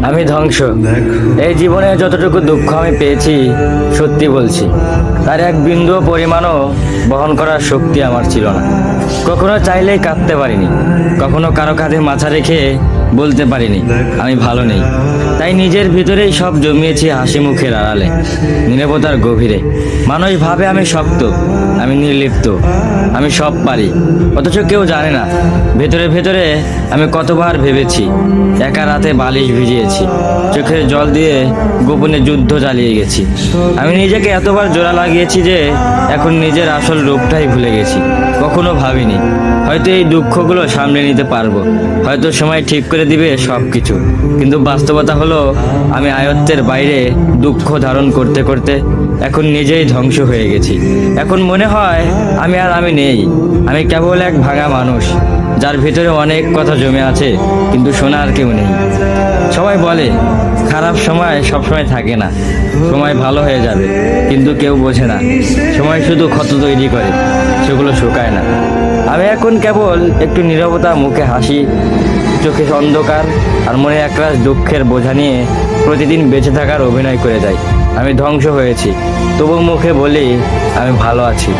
আমি ধ্বংস। এই জীবনে যতটুকু দুঃখ আমি পেয়েছি, সত্যি বলছি, তার এক বিন্দু পরিমাণও বহন করার শক্তি আমার ছিল না। কখনো চাইলেই কাঁদতে পারিনি, কখনো কারো কাঁধে মাথা রেখে বলতে পারিনি আমি ভালো নেই। তাই নিজের ভিতরেই সব জমিয়েছি হাসি মুখের আড়ালে, নীরবতার গভীরে। মানুষ ভাবে আমি শক্ত, আমি নির্লিপ্ত, আমি সব পারি, অথচ কেউ জানে না ভেতরে ভেতরে আমি কতবার ভেবেছি। একা রাতে বালিশ ভিজিয়েছি, চোখের জল দিয়ে গোপনে যুদ্ধ চালিয়ে গেছি। আমি নিজেকে এতবার জোড়া লাগিয়েছি যে এখন নিজের আসল রূপটাই ভুলে গেছি। কখনো ভাবিনি হয়তো এই দুঃখগুলো সামলে নিতে পারবো, হয়তো সময় ঠিক করে দিবে সব কিছু। কিন্তু বাস্তবতা হলো আমি আয়ত্তের বাইরে দুঃখ ধারণ করতে করতে এখন নিজেই ধ্বংস হয়ে গেছি। এখন মনে হয় আমি নেই, আমি কেবল এক ভাঙা মানুষ, যার ভিতরে অনেক কথা জমে আছে কিন্তু শোনার কেউ নেই। সবাই বলে খারাপ সময় সবসময় থাকে না, সময় ভালো হয়ে যাবে, কিন্তু কেউ বোঝে না সময় শুধু ক্ষত তৈরি করে, সেগুলো শুকায় না। আমি এখন কেবল একটু নীরবতা, মুখে হাসি, চোখে অন্ধকার আর মনে একরাশ দুঃখের বোঝা নিয়ে প্রতিদিন বেঁচে থাকার অভিনয় করে যাই। আমি ধ্বংস হয়েছি, তবু মুখে বলি আমি ভালো আছি।